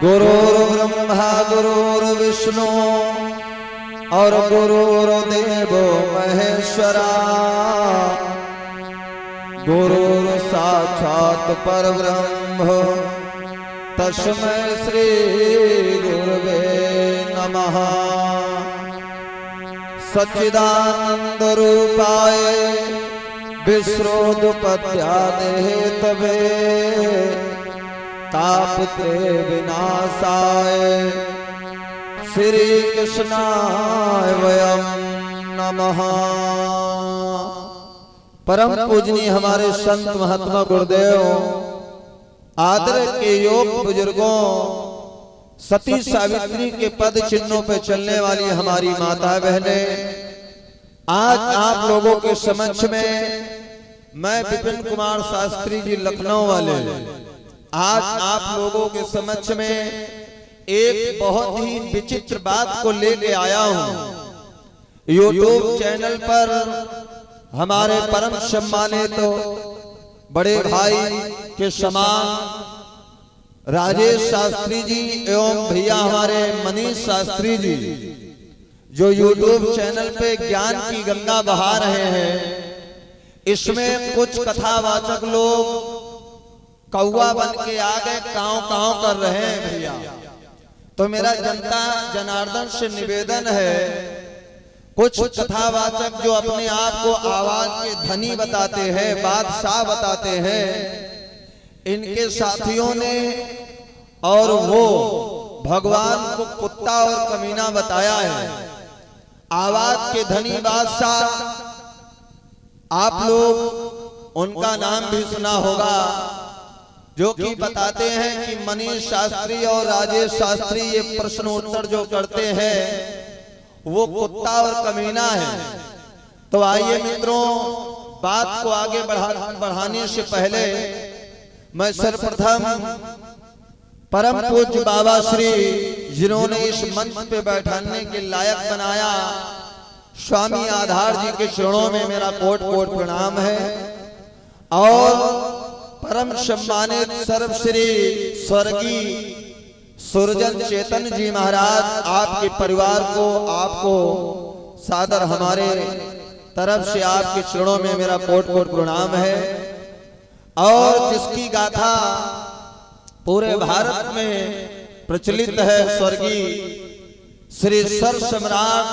गुरुर्ब्रह्मा गुरुर्विष्णु और गुरुर्देवो महेश्वरा। गुरुर साक्षात् परब्रह्म तस्मै श्री गुरुवे नमः। सच्चिदानंद रूपाय विश्रोदुपत्यादे तवे तापत्रे विनाशाय श्री कृष्णाय वयं नमः। परम पूजनीय हमारे संत महात्मा गुरुदेव, आदर के योग बुजुर्गों, सती सावित्री के पद चिन्हों पर चलने वाली हमारी माता बहनें, आज आप लोगों के समक्ष में मैं विपिन कुमार शास्त्री जी लखनऊ वाले आज आप लोगों के समक्ष में एक बहुत ही विचित्र बात को लेके आया हूं। यूट्यूब चैनल पर हमारे परम सम्मानित बड़े भाई के समान राजेश शास्त्री जी एवं भैया हमारे मनीष शास्त्री जी जो यूट्यूब चैनल पे ज्ञान की गंगा बहा रहे हैं, इसमें कुछ कथावाचक लोग कौवा बन के आ गए, कांव कांव कर रहे हैं भैया। तो मेरा जनता जनार्दन से निवेदन है, कुछ कथावाचक जो अपने आप को आवाज के धनी बताते हैं, बादशाह बताते हैं, इनके साथियों ने और वो भगवान को कुत्ता और कमीना बताया है। आवाज के धनी बादशाह, आप लोग उनका नाम भी सुना होगा, जो कि बताते हैं कि मनीष शास्त्री और राजेश शास्त्री ये प्रश्न उत्तर जो करते हैं वो कुत्ता और कमीना है। तो आइए मित्रों, बात को आगे बढ़ाने से पहले मैं सर्वप्रथम परम पूज्य बाबा श्री, जिन्होंने इस मंच पे बैठाने के लायक बनाया, स्वामी आधार जी के चरणों में मेरा कोट कोट प्रणाम है। और परम सम्मानित सर्वश्री स्वर्गीय सुरजन चेतन जी महाराज, आपके परिवार को, आपको सादर हमारे तरफ से आपके चरणों में मेरा कोट कोट प्रणाम है। और जिसकी गाथा पूरे भारत में प्रचलित है, स्वर्गीय श्री सर सम्राट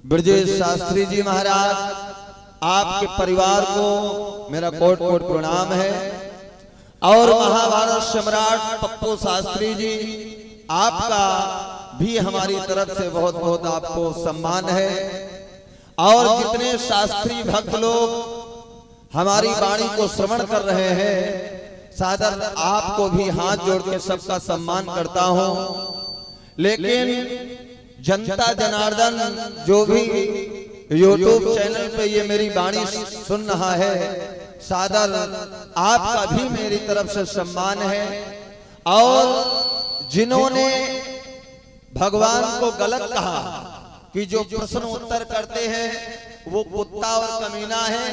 ब्रजेश शास्त्री जी महाराज, आपके परिवार को मेरा कोट कोट प्रणाम है। और महाभारत सम्राट पप्पू शास्त्री जी, आपका भी हमारी तरफ से बहुत बहुत आपको सम्मान है। और जितने शास्त्री भक्त लोग हमारी वाणी को श्रवण कर रहे हैं, सादर आपको भी हाथ जोड़ के सबका सम्मान करता हूं। लेकिन जनता जनार्दन जो भी यूट्यूब चैनल पे ये मेरी वाणी सुन रहा है, सादर आपका भी मेरी तरफ से सम्मान है। और जिन्होंने भगवान को गलत कहा कि जो प्रश्न उत्तर करते हैं वो कुत्ता और कमीना है,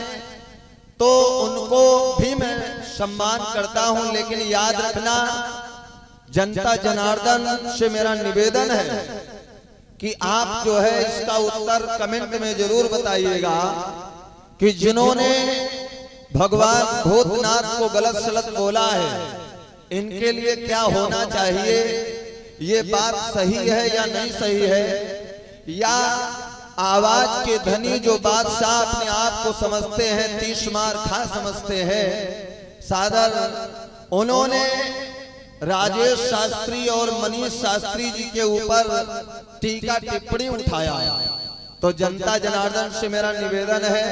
तो उनको भी मैं सम्मान करता हूं। लेकिन याद रखना, जनता जनार्दन से मेरा निवेदन है कि आप जो है इसका उत्तर कमेंट में जरूर बताइएगा कि जिन्होंने भगवान भूतनाथ को गलत सलत बोला है, इनके लिए क्या होना चाहिए, ये बात सही है या नहीं सही है, या आवाज के धनी जो बादशाह अपने आप को समझते हैं, 30 मार खा समझते हैं, सादर उन्होंने राजेश शास्त्री और मनीष शास्त्री जी के ऊपर टीका टिप्पणी उठाया। तो जनता जनार्दन से मेरा निवेदन है,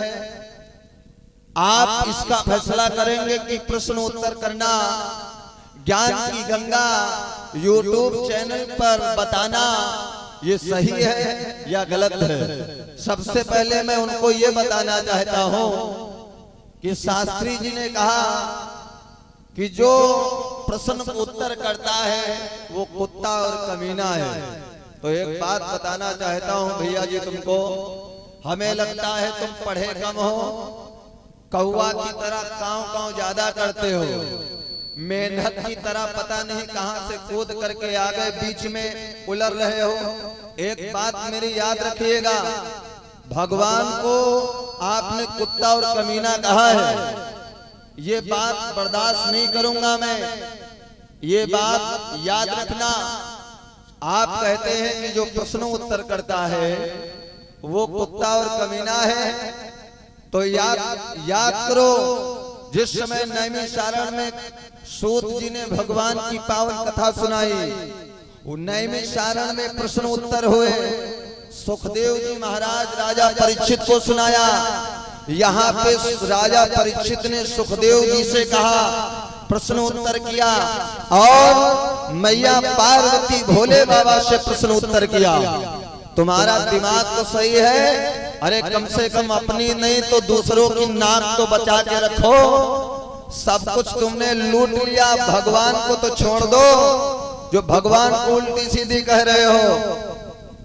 आप इसका फैसला करेंगे कि प्रश्न उत्तर करना, ज्ञान की गंगा यूट्यूब चैनल पर बताना, ये सही है या गलत है। सबसे पहले मैं उनको ये बताना चाहता हूं कि शास्त्री जी ने कहा कि जो प्रश्न उत्तर करता है वो कुत्ता और कमीना है। तो एक बात बताना चाहता हूं भैया जी तुमको, हमें लगता है तुम पढ़े कम हो, कौवा की तरह कांव कांव ज्यादा करते हो। मेंढक की तरह पता नहीं कहां से कूद करके आ गए, बीच में उलझ रहे हो। एक बात मेरी याद रखिएगा, भगवान को आपने कुत्ता और कमीना कहा है, ये बात बर्दाश्त नहीं करूंगा मैं। ये बात याद रखना। आप कहते हैं कि जो प्रश्न उत्तर करता है वो कुत्ता और कमीना है, तो याद करो, जिस समय नैमिषारण्य में सूत जी ने भगवान की पावन कथा सुनाई, वो नैमिषारण्य में प्रश्न उत्तर हुए। सुखदेव जी महाराज राजा परीक्षित को सुनाया। यहाँ पे राजा परीक्षित ने सुखदेव जी से कहा, प्रश्न उत्तर किया, और मैया पार्वती भोले बाबा से प्रश्न उत्तर किया। तुम्हारा दिमाग तो सही है, अरे कम से कम अपनी नहीं तो दूसरों की नाक तो बचा के रखो। सब कुछ तुमने लूट लिया, भगवान को तो छोड़ दो। जो भगवान को उल्टी सीधी कह रहे हो,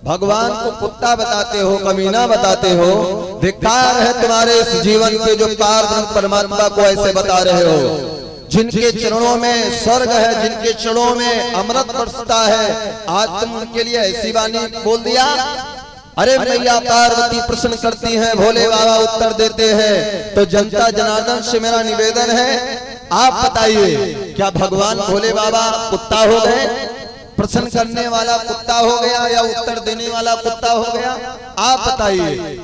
भगवान को कुत्ता बताते हो, कमीना बताते हो, धिक्कार है तुम्हारे इस जीवन पे जो पारब्रह्म परमात्मा को ऐसे बता रहे हो। जिनके चरणों में स्वर्ग है, जिनके चरणों में अमृत बरसता है, आज तुम उनके लिए ऐसी वाणी बोल दिया। अरे मैया पार्वती प्रश्न करती हैं, भोले बाबा उत्तर देते हैं। तो जनता जनार्दन से मेरा निवेदन है, आप बताइए, क्या भगवान भोले बाबा कुत्ता हो गए? प्रश्न करने वाला कुत्ता हो गया या उत्तर देने वाला कुत्ता हो गया? आप बताइए।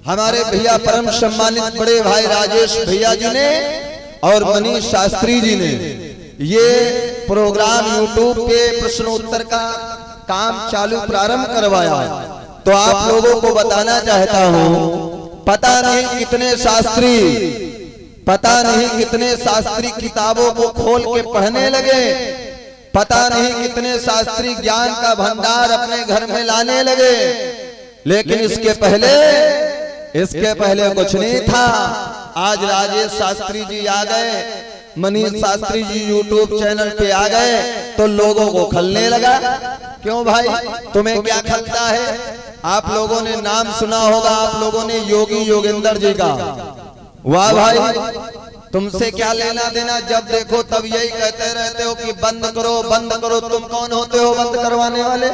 हमारे भैया परम सम्मानित बड़े भाई राजेश भैया जी ने और मनीष शास्त्री जी ने ये प्रोग्राम यूट्यूब पे प्रश्न उत्तर का काम चालू प्रारंभ करवाया। तो आप लोगों को बताना चाहता हूँ, पता नहीं कितने शास्त्री किताबों को खोल के पढ़ने लगे, पता नहीं कितने शास्त्री ज्ञान का भंडार अपने घर में लाने लगे, लेकिन इसके पहले कुछ नहीं था। आज राजेश शास्त्री जी आ गए, मनीष शास्त्री जी यूट्यूब चैनल पे आ गए, तो लोगों को खलने लगा। क्यों भाई, तुम्हें क्या खलता है? आप लोगों ने नाम सुना होगा, आप लोगों ने योगी योगेंद्र जी का। वाह भाई, तुमसे क्या लेना देना? जब देखो तब यही कहते रहते हो कि बंद करो बंद करो। तुम कौन होते हो बंद करवाने वाले?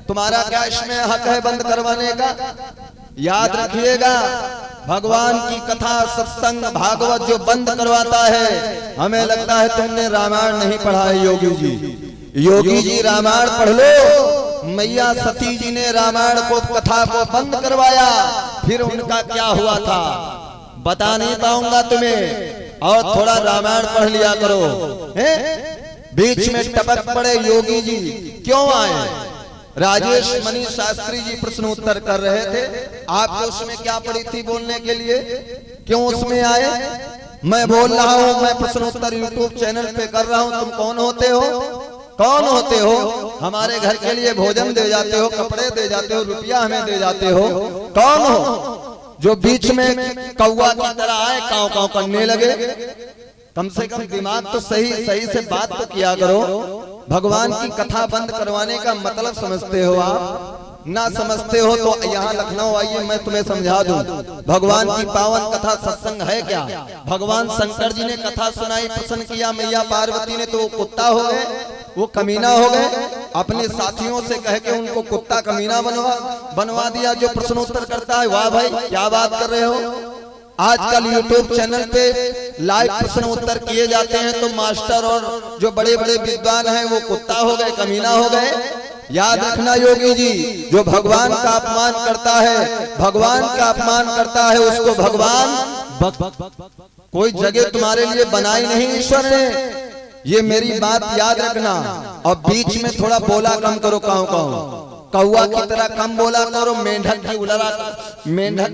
तुम्हारा क्या इसमें हक है बंद करवाने का? याद रखिएगा, भगवान की कथा सत्संग भागवत जो बंद करवाता है, हमें लगता है तुमने रामायण नहीं पढ़ा है। योगी जी रामायण पढ़ लो। मैया सती जी ने रामायण को कथा को बंद करवाया, फिर उनका क्या हुआ था बता नहीं पाऊंगा तुम्हें, और थोड़ा रामायण पढ़ लिया करो। बीच में टपक पड़े योगी जी, क्यों आए? राजेश मनीष शास्त्री जी प्रश्न उत्तर कर रहे थे, आपको उसमें क्या पड़ी थी बोलने के लिए? क्यों उसमें आए? मैं बोल रहा हूँ, मैं प्रश्न उत्तर यूट्यूब चैनल पे कर रहा हूँ। तुम कौन होते हो? कौन होते हो? हमारे घर के लिए भोजन दे जाते हो, कपड़े दे जाते हो, रुपया हमें दे जाते हो। कौन हो जो बीच में कौवा की तरह आए, काव काव करने लगे? कम से कम दिमाग तो सही से बात तो किया करो। भगवान की कथा बंद करवाने का मतलब समझते हो आप? ना समझते हो तो यहाँ लखनऊ आइए, मैं तुम्हें समझा दूं। भगवान की पावन कथा सत्संग है क्या? भगवान शंकर जी ने कथा सुनाई, प्रश्न किया मैया पार्वती ने, तो वो कुत्ता हो गए, वो कमीना हो गए। अपने साथियों से कह के उनको कुत्ता कमीना बनवा दिया जो प्रश्न उत्तर करता है। वाह भाई, क्या बात कर रहे हो? आजकल यूट्यूब चैनल पे लाइव प्रश्न उत्तर किए जाते हैं, तो मास्टर और जो बड़े बड़े विद्वान हैं वो कुत्ता हो गए, कमीना हो गए। याद रखना योगी जी, जो भगवान का अपमान करता है, उसको भगवान कोई जगह तुम्हारे लिए बनाई नहीं ईश्वर ने। ये मेरी बात याद रखना। और बीच में थोड़ा बोला कम करो, कौवा की तरह कम बोला करो, मेंढक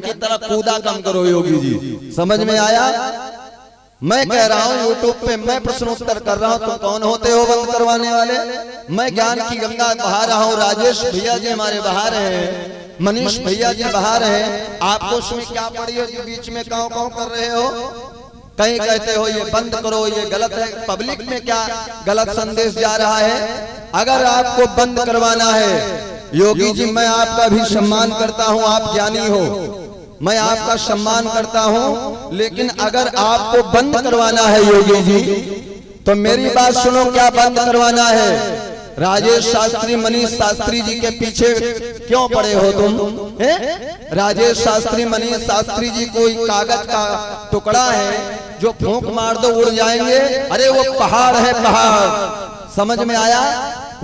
की तरह कूदा कम करो। योगी जी समझ में आया? मैं कह रहा हूँ यूट्यूब पे मैं प्रश्न उत्तर कर रहा हूँ, तुम कौन होते हो बंद करवाने वाले? मैं ज्ञान की गंगा बहा रहा हूँ, राजेश भैया जी हमारे बहा रहे हैं, मनीष भैया जी बहा रहे हैं। आपको उसमें क्या पड़ी है जो बीच में काव काव कर रहे हो? कहीं कहते हो ये बंद करो, ये गलत है। पब्लिक में क्या गलत संदेश जा रहा है? अगर आपको बंद करवाना है, योगी जी मैं आपका भी सम्मान करता हूं, आप ज्ञानी हो, मैं आपका सम्मान करता हूं, लेकिन अगर आपको बंद करवाना है योगी जी, तो मेरी बात सुनो, क्या बंद करवाना है? राजेश शास्त्री मनीष शास्त्री जी के पीछे क्यों पड़े हो तुम? राजेश शास्त्री मनीष शास्त्री जी कोई कागज का टुकड़ा है जो फूंक मार दो उड़ जाएंगे? अरे वो पहाड़ है, पहाड़। समझ में आया?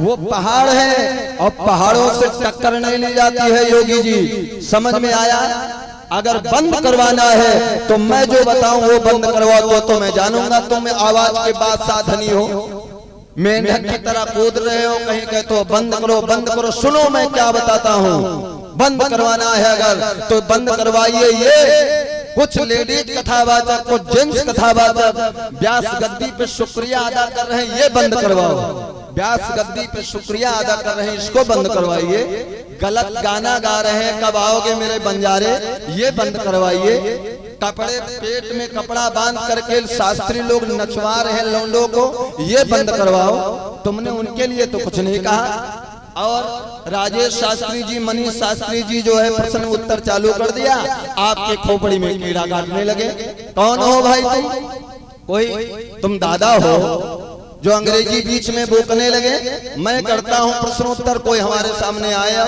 वो पहाड़ है और पहाड़ों से टक्कर नहीं ली जाती है योगी जी। समझ में आया? अगर बंद करवाना है तो मैं जो बताऊं वो बंद करवाओ तो मैं जानूंगा तुम आवाज के बाद साधनी हो। मेंढक की तरह कूद रहे हो, कहीं कहते हो बंद करो बंद करो। सुनो मैं क्या बताता हूँ। बंद करवाना है अगर तो बंद करवाइए। ये कुछ लेडीज कथावाचक, कुछ जेंट्स कथावाचक व्यास गद्दी पे शुक्रिया अदा कर रहे हैं, ये बंद करवाओ। व्यास गद्दी पे शुक्रिया अदा कर रहे हैं, इसको बंद करवाइए। गलत गाना गा रहे हैं, कब आओगे मेरे बंजारे, ये बंद करवाइए। कपड़े पेट में कपड़ा बांध करके शास्त्री लोग नचवा रहे हैं लौंडों को, ये बंद करवाओ। तुमने उनके लिए तो कुछ नहीं कहा। और राजेश शास्त्री जी मनीष शास्त्री जी जो है प्रश्न उत्तर चालू कर दिया, आपके खोपड़ी में कीड़ा काटने लगे। कौन हो भाई तुम? कोई तुम दादा हो जो अंग्रेजी बीच में बोकने लगे? मैं करता हूं प्रश्नोत्तर, कोई हमारे सामने आया,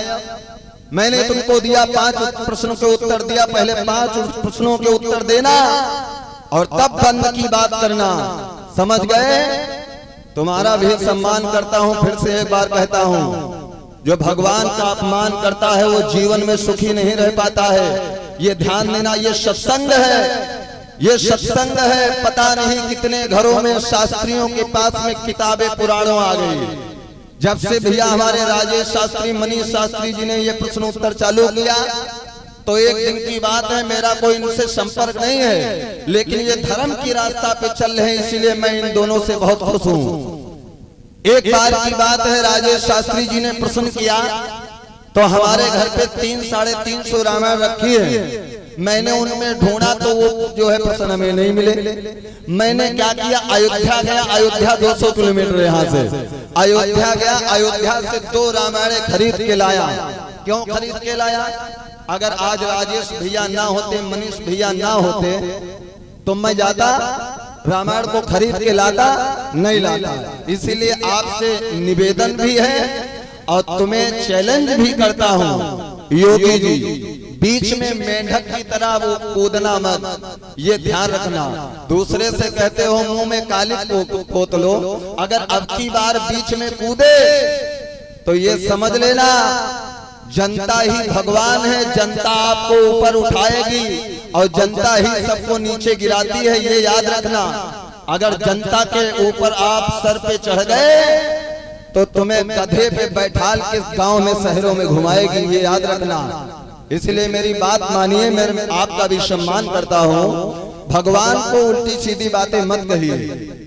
मैंने तुमको दिया 5 प्रश्नों के उत्तर दिया, पहले 5 प्रश्नों के उत्तर देना और तब बंद की बात करना। समझ गए? तुम्हारा भी सम्मान करता हूं, फिर से एक बार कहता हूं, जो भगवान का अपमान करता है वो जीवन में सुखी नहीं रह पाता है। ये ध्यान देना, ये सत्संग है, ये सत्संग है। पता नहीं कितने घरों में शास्त्रियों के पास में किताबें पुराणों आ गई। जब से भैया हमारे राजेश शास्त्री मनीष शास्त्री जी ने ये प्रश्न उत्तर चालू किया तो एक दिन की बात है, मेरा कोई इनसे संपर्क नहीं है, लेकिन ये धर्म की रास्ता पे चल रहे हैं, इसीलिए मैं इन दोनों से बहुत खुश हूँ। एक बार की बात है, राजेश शास्त्री जी ने प्रश्न किया तो हमारे घर पे 300-350 रामायण रखी है। मैंने उनमें ढूंढा तो वो जो है प्रश्न हमें नहीं मिले। मैंने क्या किया, अयोध्या गया। अयोध्या 200 किलोमीटर यहाँ से अयोध्या गया। अयोध्या से 2 रामायण खरीद के लाया। क्यों खरीद के लाया? अगर आज राजेश भैया ना होते, मनीष भैया ना होते तो मैं जाता रामायण को खरीद के लाता? नहीं लाता। इसीलिए आपसे निवेदन भी है और तुम्हें चैलेंज भी करता हूँ, योगी जी, बीच में मेंढक की तरह वो कूदना मत, ये ध्यान रखना। दूसरे से कहते हो मुंह में कालिक को पोत लो, अगर अब की बार बीच में कूदे तो ये समझ लेना जनता ही भगवान है। जनता आपको ऊपर उठाएगी और जनता ही सबको नीचे गिराती है, ये याद रखना। अगर जनता के ऊपर आप सर पे चढ़ गए तो तुम्हें गधे पे बैठाल के गांव में शहरों में घुमाएगी, ये याद रखना। इसलिए मेरी बात मानिए, मैं आपका भी सम्मान करता हूँ। भगवान को उल्टी सीधी बातें मत कहिए,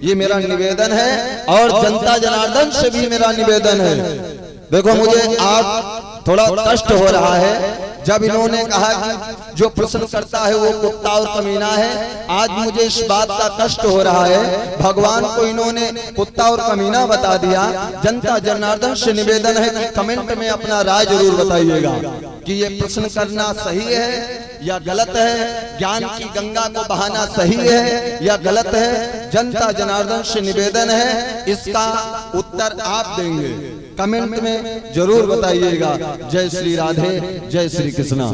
ये मेरा निवेदन है। और जनता जनार्दन से भी मेरा निवेदन है। देखो मुझे आज थोड़ा कष्ट हो रहा है जब इन्होंने कहा कि जो प्रश्न करता है वो कुत्ता और कमीना है। आज मुझे इस बात का कष्ट हो रहा है, भगवान को इन्होंने कुत्ता और कमीना बता दिया। जनता जनार्दन से निवेदन है कि कमेंट में अपना राय जरूर बताइएगा कि ये प्रश्न करना सही है या गलत है, ज्ञान की गंगा को बहाना सही है या गलत है। जनता जनार्दन से निवेदन है, इसका उत्तर आप देंगे, कमेंट में जरूर बताइएगा। जय श्री राधे, जय श्री कृष्णा।